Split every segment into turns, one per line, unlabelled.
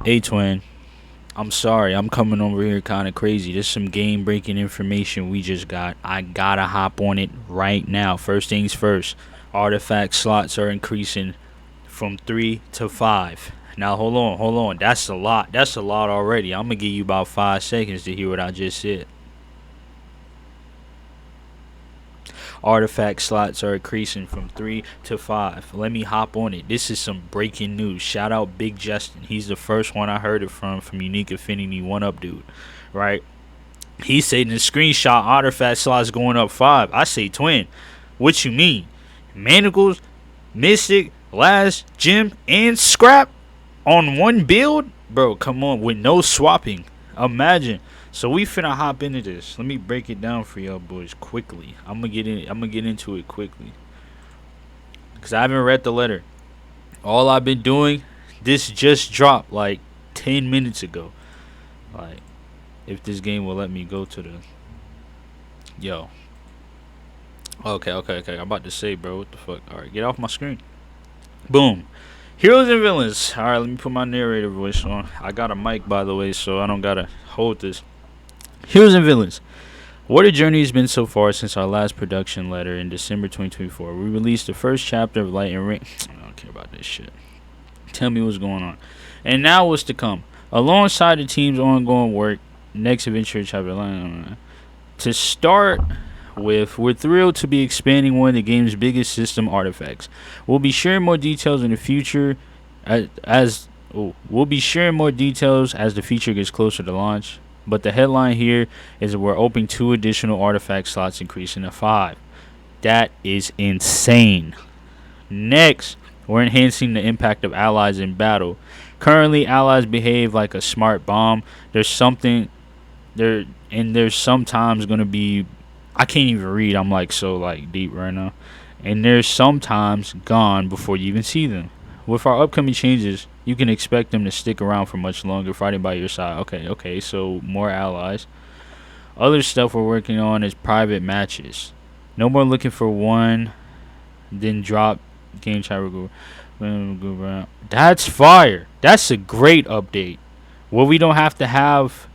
Hey, twin. I'm sorry. I'm coming over here kind of crazy. There's some game breaking information we just got. I gotta hop on it right now. First things first. Artifact slots are increasing from 3 to 5. Now, hold on. That's a lot. That's a lot already. I'm gonna give you about 5 seconds to hear what I just said. Artifact slots are increasing from 3 to 5. Let me hop on it. This is some breaking news. Shout out Big Justin. He's the first one I heard it from Unique Affinity One Up dude. Right? He said in the screenshot artifact slots going up 5. I say twin. What you mean? Manacles, Mystic, Last, Gem, and Scrap on one build? Bro, come on, with no swapping. Imagine. So we finna hop into this. Let me break it down for y'all boys quickly. I'm gonna get into it quickly. Cause I haven't read the letter. All I've been doing, this just dropped like 10 minutes ago. Like, if this game will let me go to the yo. Okay. I'm about to say, bro, what the fuck? Alright, get off my screen. Boom. Heroes and villains. Alright, let me put my narrator voice on. I got a mic, by the way, so I don't gotta hold this. Heroes and villains. What a journey has been so far since our last production letter in December 2024. We released the first chapter of Light and Rain. I don't care about this shit. Tell me what's going on. And now what's to come. Alongside the team's ongoing work, next adventure chapter. To start with, we're thrilled to be expanding one of the game's biggest system artifacts. We'll be sharing more details in the future we'll be sharing more details as the feature gets closer to launch. But the headline here is that we're opening 2 additional artifact slots, increasing to 5. That is insane. Next, we're enhancing the impact of allies in battle. Currently, allies behave like a smart bomb. There's sometimes gonna be, I can't even read. I'm like so like deep right now. And there's sometimes gone before you even see them. With our upcoming changes, you can expect them to stick around for much longer, fighting by your side. Okay, so more allies. Other stuff we're working on is private matches. No more looking for one, then drop game chat. That's fire. That's a great update. Well, we don't have to have.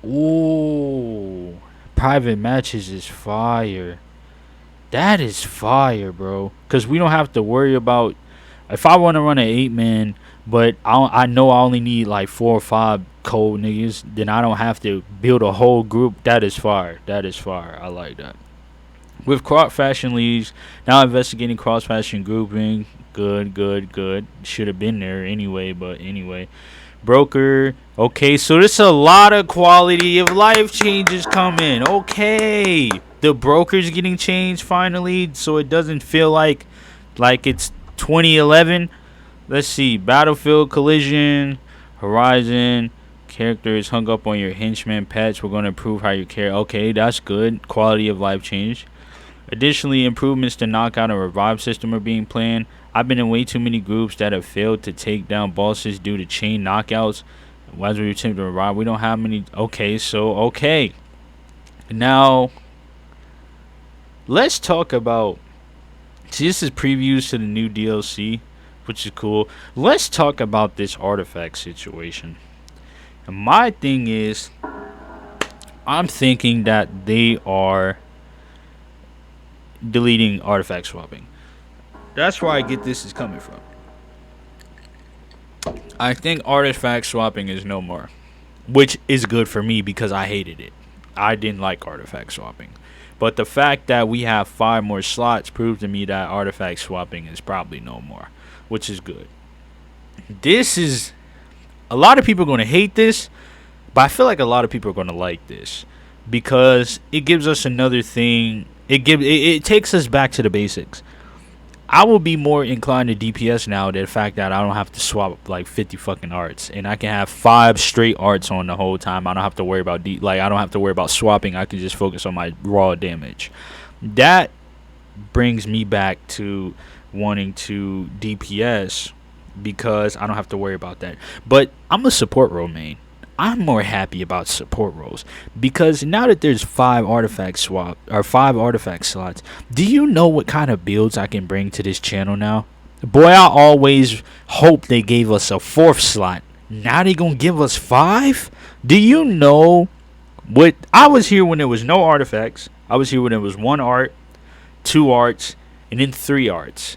Ooh, private matches is fire. That is fire, bro. Because we don't have to worry about. If I want to run an 8-man, but I know I only need like 4 or 5 cold niggas, then I don't have to build a whole group. That is fire. I like that. With cross fashion leagues, now investigating cross fashion grouping. Good. Should have been there anyway, but anyway. Broker. Okay, so there's a lot of quality of life changes coming. Okay. The broker's getting changed finally, so it doesn't feel like it's 2011. Let's see. Battlefield Collision, Horizon. Characters hung up on your henchman pets. We're going to improve how you care. Okay, that's good. Quality of life change. Additionally, improvements to knockout and revive system are being planned. I've been in way too many groups that have failed to take down bosses due to chain knockouts. As we attempt to revive, we don't have many. Okay. Now, let's talk about. See, this is previews to the new DLC, which is cool. Let's talk about this artifact situation. And my thing is, I'm thinking that they are deleting artifact swapping. That's where I get this is coming from. I think artifact swapping is no more, which is good for me because I hated it. I didn't like artifact swapping. But the fact that we have 5 more slots proves to me that artifact swapping is probably no more, which is good. This is, a lot of people are going to hate this, but I feel like a lot of people are going to like this because it gives us another thing. It takes us back to the basics. I will be more inclined to DPS now than the fact that I don't have to swap like 50 fucking arts, and I can have 5 straight arts on the whole time. I don't have to worry about I don't have to worry about swapping. I can just focus on my raw damage. That brings me back to wanting to DPS because I don't have to worry about that. But I'm a support role main. I'm more happy about support roles because now that there's 5 artifact slots, do you know what kind of builds I can bring to this channel now? Boy, I always hope they gave us a 4th slot Now they gonna give us 5? Do you know what? I was here when there was no artifacts. I was here when there was 1 art, 2 arts, and then 3 arts.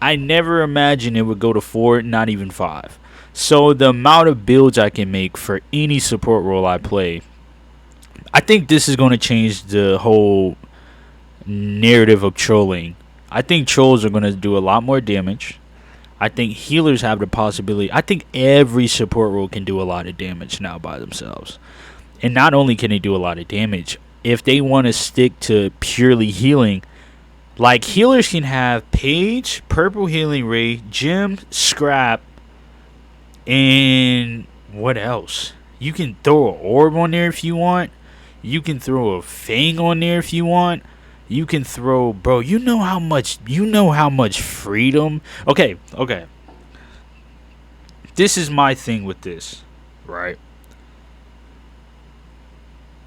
I never imagined it would go to 4, not even 5. So the amount of builds I can make for any support role I play, I think this is going to change the whole narrative of trolling. I think trolls are going to do a lot more damage. I think healers have the possibility. I think every support role can do a lot of damage now by themselves. And not only can they do a lot of damage, if they want to stick to purely healing, like healers can have Page, Purple Healing Ray, Gem, Scrap, and what else? You can throw an orb on there if you want. You can throw a Fang on there if you want. You can throw, bro. You know how much freedom. Okay. This is my thing with this, right?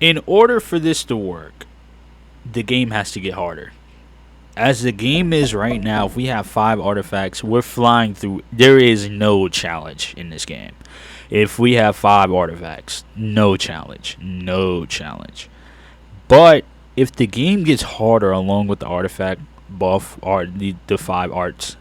In order for this to work, the game has to get harder. As the game is right now, if we have 5 artifacts, we're flying through. There is no challenge in this game. If we have 5 artifacts, no challenge. But if the game gets harder along with the artifact buff or the 5 arts,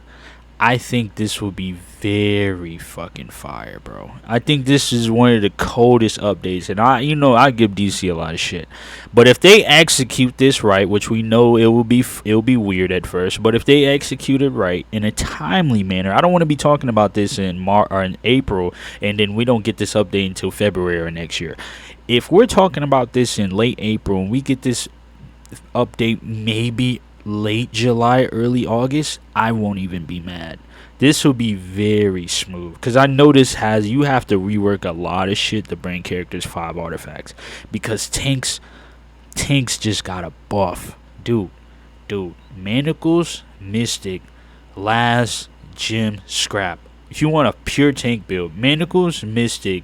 I think this will be very fucking fire, bro. I think this is one of the coldest updates, and I give DC a lot of shit, but if they execute this right, which we know it will be weird at first, but if they execute it right in a timely manner, I don't want to be talking about this in March or in April, and then we don't get this update until February or next year. If we're talking about this in late April and we get this update maybe late July, early August, I won't even be mad. This will be very smooth because I know you have to rework a lot of shit to bring characters 5 artifacts because tanks just got a buff, dude. Manacles, Mystic, Last, Gem, Scrap. If you want a pure tank build, Manacles, Mystic.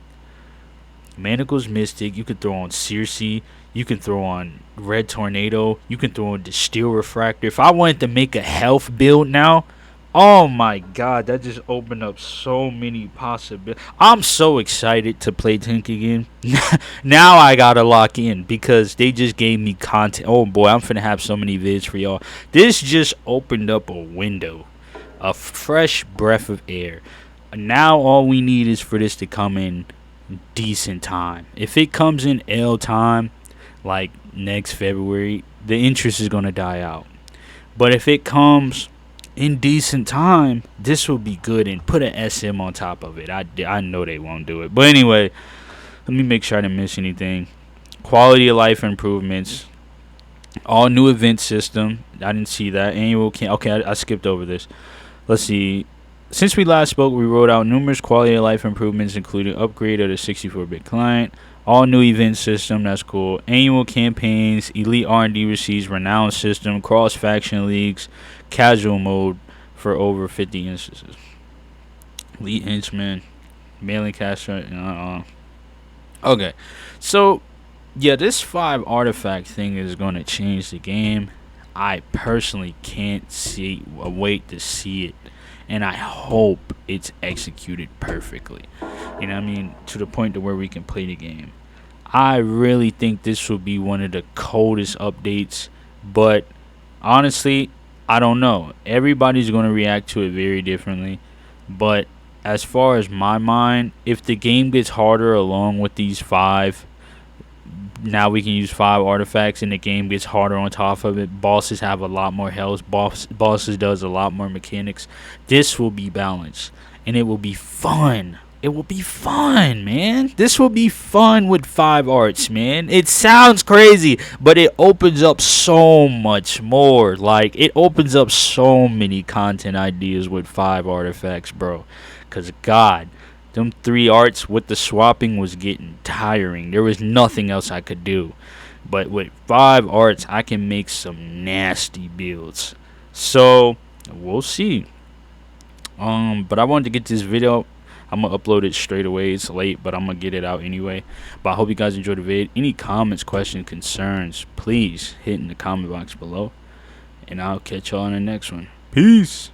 You can throw on Circe. You can throw on Red Tornado. You can throw on the Steel Refractor. If I wanted to make a health build now, oh my god, that just opened up so many possibilities. I'm so excited to play tank again. Now I gotta lock in because they just gave me content. Oh boy, I'm finna have so many vids for y'all. This just opened up a window, a fresh breath of air. Now all we need is for this to come in decent time. If it comes in L time, like next February, the interest is gonna die out. But if it comes in decent time, this will be good, and put an SM on top of it. I know they won't do it, but anyway, let me make sure I didn't miss anything. Quality of life improvements, all new event system. I didn't see that. Annual okay, I skipped over this. Let's see. Since we last spoke, we wrote out numerous quality of life improvements, including upgrade of the 64-bit client, all new event system, that's cool, annual campaigns, elite R&D receipts, renowned system, cross-faction leagues, casual mode for over 50 instances, elite henchmen, mailing caster, Okay, so, yeah, this 5 artifact thing is going to change the game. I personally can't wait to see it. And I hope it's executed perfectly. You know what I mean? To the point to where we can play the game. I really think this will be one of the coldest updates. But honestly, I don't know. Everybody's going to react to it very differently. But as far as my mind, if the game gets harder along with these 5, now we can use 5 artifacts and the game gets harder on top of it. Bosses have a lot more health. Bosses does a lot more mechanics. This will be balanced and it will be fun. It will be fun, man. This will be fun with 5 arts, man. It sounds crazy, but it opens up so much more. Like, it opens up so many content ideas with 5 artifacts, bro. Because, God, them 3 arts with the swapping was getting tiring. There was nothing else I could do. But with 5 arts, I can make some nasty builds. So, we'll see. But I wanted to get this video. I'm going to upload it straight away. It's late, but I'm going to get it out anyway. But I hope you guys enjoyed the vid. Any comments, questions, concerns, please hit in the comment box below. And I'll catch y'all on the next one. Peace.